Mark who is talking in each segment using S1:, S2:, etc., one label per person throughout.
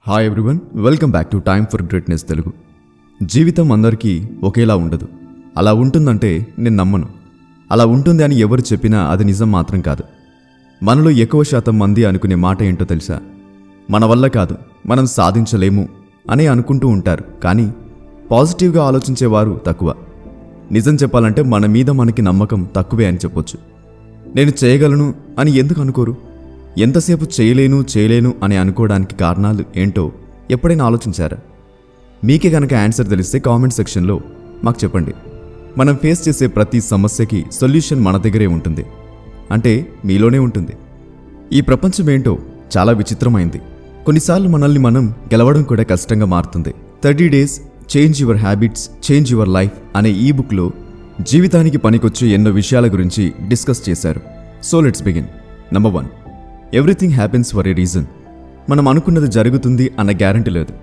S1: Hi everyone, welcome back to time for greatness Telugu. జీవితం అందరికీ ఒకేలా ఉండదు. అలా ఉంటుందంటే నేను నమ్మను. అలా ఉంటుంది అని ఎవరు చెప్పినా అది నిజం మాత్రం కాదు. మనలో ఎక్కువ శాతం మంది అనుకునే మాట ఏంటో తెలుసా? మన వల్ల కాదు, మనం సాధించలేము అని అనుకుంటూ ఉంటారు. కానీ పాజిటివ్గా ఆలోచించేవారు తక్కువ. నిజం చెప్పాలంటే మన మీద మనకి నమ్మకం తక్కువే అని చెప్పొచ్చు. నేను చేయగలను అని ఎందుకు అనుకోరు? ఎంతసేపు చేయలేను అని అనుకోవడానికి కారణాలు ఏంటో ఎప్పుడైనా ఆలోచించారా? మీకే కనుక ఆన్సర్ తెలిస్తే కామెంట్ సెక్షన్లో మాకు చెప్పండి. మనం ఫేస్ చేసే ప్రతి సమస్యకి సొల్యూషన్ మన దగ్గరే ఉంటుంది, అంటే మీలోనే ఉంటుంది. ఈ ప్రపంచం ఏంటో చాలా విచిత్రమైంది. కొన్నిసార్లు మనల్ని మనం గెలవడం కూడా కష్టంగా మారుతుంది. 30 days change your habits, change your life అనే ఈ బుక్లో జీవితానికి పనికొచ్చే ఎన్నో విషయాల గురించి డిస్కస్ చేశారు. So let's begin. Number 1, everything happens for a reason. మనం అనుకున్నది జరుగుతుంది అన్న గ్యారంటీ లేదు.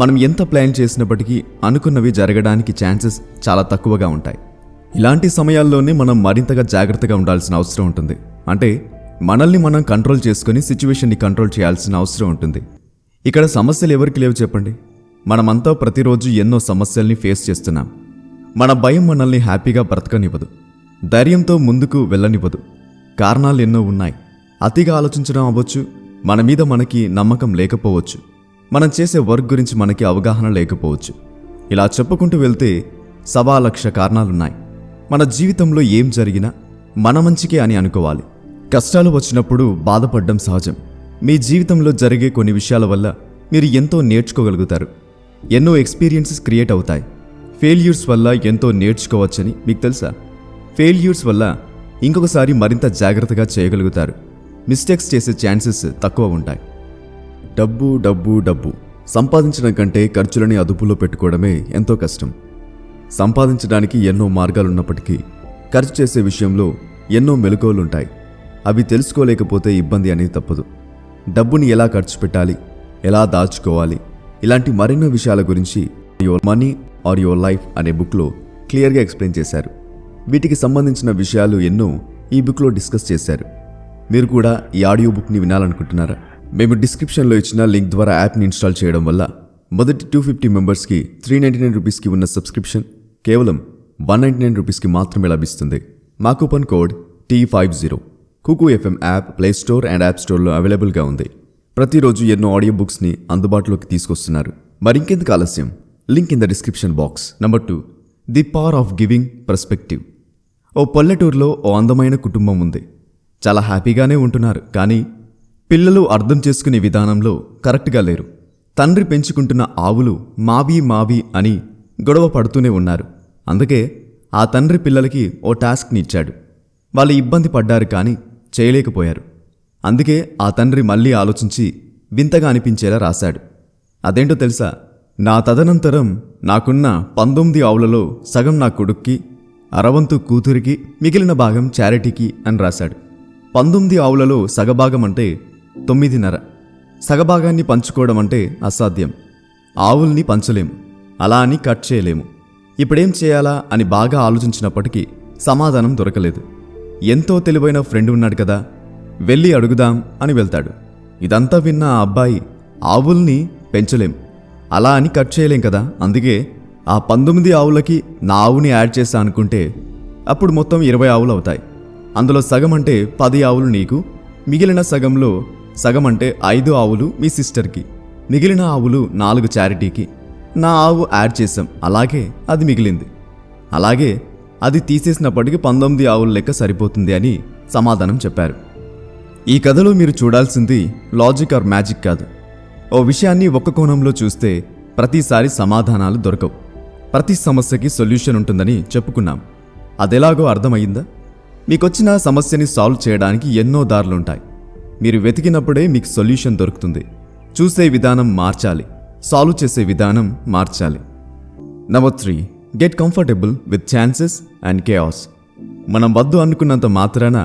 S1: మనం ఎంత ప్లాన్ చేసినప్పటికీ అనుకున్నవి జరగడానికి ఛాన్సెస్ చాలా తక్కువగా ఉంటాయి. ఇలాంటి సమయాల్లోనే మనం మరింతగా జాగ్రత్తగా ఉండాల్సిన అవసరం ఉంటుంది. అంటే మనల్ని మనం కంట్రోల్ చేసుకుని సిచ్యువేషన్ని కంట్రోల్ చేయాల్సిన అవసరం ఉంటుంది. ఇక్కడ సమస్యలు ఎవరికి లేవు చెప్పండి? మనమంతా ప్రతిరోజు ఎన్నో సమస్యల్ని ఫేస్ చేస్తున్నాం. మన భయం మనల్ని హ్యాపీగా బ్రతకనివ్వదు, ధైర్యంతో ముందుకు వెళ్ళనివ్వదు. కారణాలు ఎన్నో ఉన్నాయి. అతిగా ఆలోచించడం అవ్వచ్చు, మన మీద మనకి నమ్మకం లేకపోవచ్చు, మనం చేసే వర్క్ గురించి మనకి అవగాహన లేకపోవచ్చు. ఇలా చెప్పుకుంటూ వెళ్తే 1,00,000 కారణాలున్నాయి. మన జీవితంలో ఏం జరిగినా మన మంచికే అని అనుకోవాలి. కష్టాలు వచ్చినప్పుడు బాధపడడం సహజం. మీ జీవితంలో జరిగే కొన్ని విషయాల వల్ల మీరు ఎంతో నేర్చుకోగలుగుతారు. ఎన్నో ఎక్స్పీరియన్సెస్ క్రియేట్ అవుతాయి. ఫెయిల్యూర్స్ వల్ల ఎంతో నేర్చుకోవచ్చని మీకు తెలుసా? ఫెయిల్యూర్స్ వల్ల ఇంకొకసారి మరింత జాగ్రత్తగా చేయగలుగుతారు. మిస్టేక్స్ చేసే ఛాన్సెస్ తక్కువ ఉంటాయి. డబ్బు డబ్బు డబ్బు సంపాదించడం కంటే ఖర్చులని అదుపులో పెట్టుకోవడమే ఎంతో కష్టం. సంపాదించడానికి ఎన్నో మార్గాలున్నప్పటికీ ఖర్చు చేసే విషయంలో ఎన్నో మెలకువలుంటాయి. అవి తెలుసుకోలేకపోతే ఇబ్బంది అనేది తప్పదు. డబ్బుని ఎలా ఖర్చు పెట్టాలి, ఎలా దాచుకోవాలి, ఇలాంటి మరెన్నో విషయాల గురించి your money are your life అనే బుక్లో క్లియర్గా ఎక్స్ప్లెయిన్ చేశారు. వీటికి సంబంధించిన విషయాలు ఎన్నో ఈ బుక్లో డిస్కస్ చేశారు. మీరు కూడా ఈ ఆడియో బుక్ని వినాలనుకుంటున్నారా? మేము డిస్క్రిప్షన్లో ఇచ్చిన లింక్ ద్వారా యాప్ని ఇన్స్టాల్ చేయడం వల్ల మొదటి 250 మెంబర్స్కి 399 రూపీస్కి ఉన్న సబ్స్క్రిప్షన్ కేవలం 199 రూపీస్కి మాత్రమే లభిస్తుంది. మా coupon code T50. Kuku FM app play store and app స్టోర్లో అవైలబుల్గా ఉంది. ప్రతిరోజు ఎన్నో ఆడియో బుక్స్ని అందుబాటులోకి తీసుకొస్తున్నారు. మరింకెందుకు ఆలస్యం? Link in the description box. Number 2, the power of giving perspective. ఓ పల్లెటూరులో ఓ అందమైన కుటుంబం ఉంది. చాలా హ్యాపీగానే ఉంటున్నారు. కానీ పిల్లలు అర్థం చేసుకునే విధానంలో కరెక్ట్గా లేరు. తండ్రి పెంచుకుంటున్న ఆవులు మావి అని గొడవ పడుతూనే ఉన్నారు. అందుకే ఆ తండ్రి పిల్లలకి ఓ టాస్క్ని ఇచ్చాడు. వాళ్ళు ఇబ్బంది పడ్డారు కానీ చేయలేకపోయారు. అందుకే ఆ తండ్రి మళ్ళీ ఆలోచించి వింతగా అనిపించేలా రాశాడు. అదేంటో తెలుసా? నా తదనంతరం నాకున్న 19 ఆవులలో సగం నా కొడుక్కి, 60 కూతురికి, మిగిలిన భాగం చారిటీకి అని రాశాడు. 19 ఆవులలో సగభాగం అంటే 9.5. సగభాగాన్ని పంచుకోవడం అంటే అసాధ్యం. ఆవుల్ని పంచలేము, అలా అని కట్ చేయలేము. ఇప్పుడేం చేయాలా అని బాగా ఆలోచించినప్పటికీ సమాధానం దొరకలేదు. ఎంతో తెలివైన ఫ్రెండ్ ఉన్నాడు కదా, వెళ్ళి అడుగుదాం అని వెళ్తాడు. ఇదంతా విన్న ఆ అబ్బాయి, ఆవుల్ని పెంచలేం, అలా అని కట్ చేయలేం కదా, అందుకే ఆ 19 ఆవులకి నా ఆవుని యాడ్ చేస్తా అనుకుంటే అప్పుడు మొత్తం 20 ఆవులు అవుతాయి. అందులో సగం అంటే 10 ఆవులు నీకు, మిగిలిన సగంలో సగం అంటే 5 ఆవులు మీ సిస్టర్కి, మిగిలిన ఆవులు 4 చారిటీకి. నా ఆవు యాడ్ చేసాం, అలాగే అది మిగిలింది. అలాగే అది తీసేసినప్పటికీ 19 ఆవుల లెక్క సరిపోతుంది అని సమాధానం చెప్పారు. ఈ కథలో మీరు చూడాల్సింది లాజిక్ ఆర్ మ్యాజిక్ కాదు. ఓ విషయాన్ని ఒక్క కోణంలో చూస్తే ప్రతిసారి సమాధానాలు దొరకవు. ప్రతి సమస్యకి సొల్యూషన్ ఉంటుందని చెప్పుకున్నాం. అదెలాగో అర్థమయ్యిందా? మీకొచ్చిన సమస్యని సాల్వ్ చేయడానికి ఎన్నో దారులుంటాయి. మీరు వెతికినప్పుడే మీకు సొల్యూషన్ దొరుకుతుంది. చూసే విధానం మార్చాలి, సాల్వ్ చేసే విధానం మార్చాలి. Number 3, get comfortable with chances and chaos. మనం వద్దు అనుకున్నంత మాత్రాన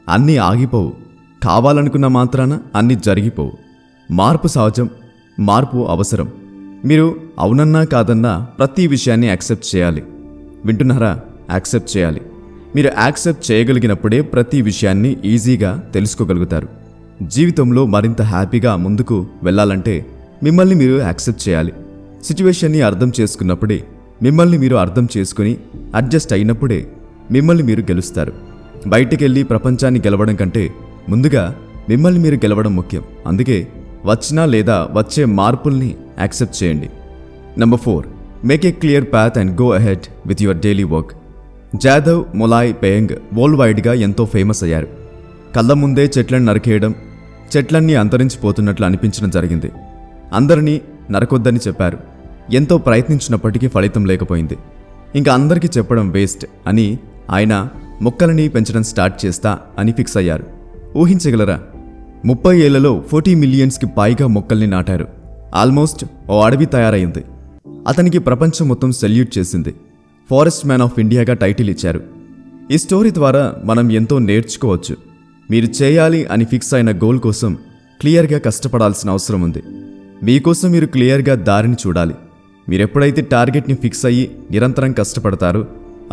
S1: అన్నీ ఆగిపోవు, కావాలనుకున్న మాత్రాన అన్నీ జరిగిపోవు. మార్పు సహజం, మార్పు అవసరం. మీరు అవునన్నా కాదన్నా ప్రతి విషయాన్ని యాక్సెప్ట్ చేయాలి. వింటున్నారా? యాక్సెప్ట్ చేయాలి. మీరు యాక్సెప్ట్ చేయగలిగినప్పుడే ప్రతి విషయాన్ని ఈజీగా తెలుసుకోగలుగుతారు. జీవితంలో మరింత హ్యాపీగా ముందుకు వెళ్ళాలంటే మిమ్మల్ని మీరు యాక్సెప్ట్ చేయాలి. సిచ్యువేషన్ని అర్థం చేసుకున్నప్పుడే, మిమ్మల్ని మీరు అర్థం చేసుకుని అడ్జస్ట్ అయినప్పుడే మిమ్మల్ని మీరు గెలుస్తారు. బయటికెళ్ళి ప్రపంచాన్ని గెలవడం కంటే ముందుగా మిమ్మల్ని మీరు గెలవడం ముఖ్యం. అందుకే వచ్చినా లేదా వచ్చే మార్పుల్ని యాక్సెప్ట్ చేయండి. Number 4, make a clear path and go ahead with your daily work. Jadav Molai Payeng వరల్డ్ వైడ్గా ఎంతో ఫేమస్ అయ్యారు. కళ్ళ ముందే చెట్లను నరికేయడం, చెట్లన్నీ అంతరించిపోతున్నట్లు అనిపించడం జరిగింది. అందరినీ నరకొద్దని చెప్పారు. ఎంతో ప్రయత్నించినప్పటికీ ఫలితం లేకపోయింది. ఇంకా అందరికీ చెప్పడం వేస్ట్ అని ఆయన మొక్కలని పెంచడం స్టార్ట్ చేస్తా అని ఫిక్స్ అయ్యారు. ఊహించగలరా? 30 ఏళ్లలో 40 మిలియన్స్కి పైగా మొక్కల్ని నాటారు. ఆల్మోస్ట్ ఓ అడవి తయారైంది. అతనికి ప్రపంచం మొత్తం సెల్యూట్ చేసింది. ఫారెస్ట్ మ్యాన్ ఆఫ్ ఇండియాగా టైటిల్ ఇచ్చారు. ఈ స్టోరీ ద్వారా మనం ఎంతో నేర్చుకోవచ్చు. మీరు చేయాలి అని ఫిక్స్ అయిన గోల్ కోసం క్లియర్గా కష్టపడాల్సిన అవసరం ఉంది. మీకోసం మీరు క్లియర్గా దారిని చూడాలి. మీరెప్పుడైతే టార్గెట్ని ఫిక్స్ అయ్యి నిరంతరం కష్టపడతారో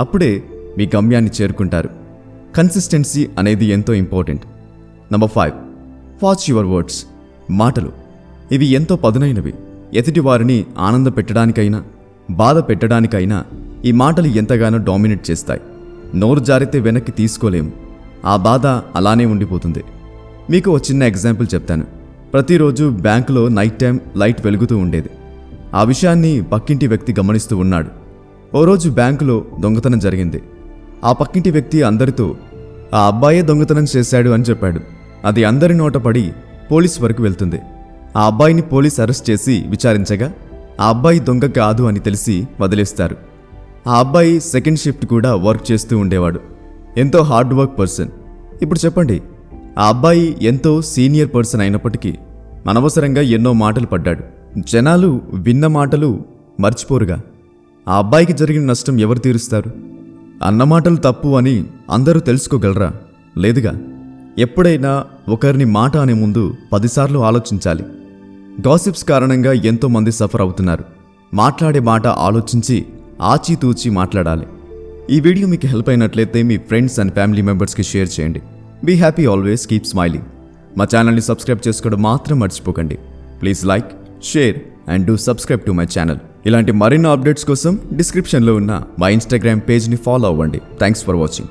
S1: అప్పుడే మీ గమ్యాన్ని చేరుకుంటారు. కన్సిస్టెన్సీ అనేది ఎంతో important. Number 5, watch your words. మాటలు ఇవి ఎంతో పదునైనవి. ఎదుటి వారిని ఆనంద పెట్టడానికైనా బాధ పెట్టడానికైనా ఈ మాటలు ఎంతగానో డామినేట్ చేస్తాయి. నోరు జారితే వెనక్కి తీసుకోలేము. ఆ బాధ అలానే ఉండిపోతుంది. మీకు ఒక చిన్న ఎగ్జాంపుల్ చెప్తాను. ప్రతిరోజు బ్యాంకులో నైట్ టైం లైట్ వెలుగుతూ ఉండేది. ఆ విషయాన్ని పక్కింటి వ్యక్తి గమనిస్తూ ఉన్నాడు. ఓ రోజు బ్యాంకులో దొంగతనం జరిగింది. ఆ పక్కింటి వ్యక్తి అందరితో ఆ అబ్బాయే దొంగతనం చేశాడు అని చెప్పాడు. అది అందరి నోట పడి పోలీస్ వరకు వెళ్తుంది. ఆ అబ్బాయిని పోలీస్ అరెస్ట్ చేసి విచారించగా ఆ అబ్బాయి దొంగ కాదు అని తెలిసి వదిలేస్తారు. ఆ అబ్బాయి సెకండ్ షిఫ్ట్ కూడా వర్క్ చేస్తూ ఉండేవాడు. ఎంతో హార్డ్ వర్క్ పర్సన్. ఇప్పుడు చెప్పండి, ఆ అబ్బాయి ఎంతో సీనియర్ పర్సన్ అయినప్పటికీ అనవసరంగా ఎన్నో మాటలు పడ్డాడు. జనాలు విన్న మాటలు మర్చిపోరుగా. ఆ అబ్బాయికి జరిగిన నష్టం ఎవరు తీరుస్తారు? అన్న మాటలు తప్పు అని అందరూ తెలుసుకోగలరా? లేదుగా. ఎప్పుడైనా ఒకరిని మాట అనే ముందు 10 సార్లు ఆలోచించాలి. గాసిప్స్ కారణంగా ఎంతో మంది సఫర్ అవుతున్నారు. మాట్లాడే మాట ఆలోచించి ఆచితూచి మాట్లాడాలి. ఈ వీడియో మీకు హెల్ప్ అయినట్లయితే మీ ఫ్రెండ్స్ అండ్ ఫ్యామిలీ మెంబర్స్కి షేర్ చేయండి. Be happy always, keep smiling. మా ఛానల్ని సబ్స్క్రైబ్ చేసుకోవడం మాత్రం మర్చిపోకండి. Please like, share and do subscribe to my channel. ఇలాంటి మరిన్నో అప్డేట్స్ కోసం డిస్క్రిప్షన్లో ఉన్న మా ఇన్స్టాగ్రామ్ పేజ్ని ఫాలో అవ్వండి. Thanks for watching.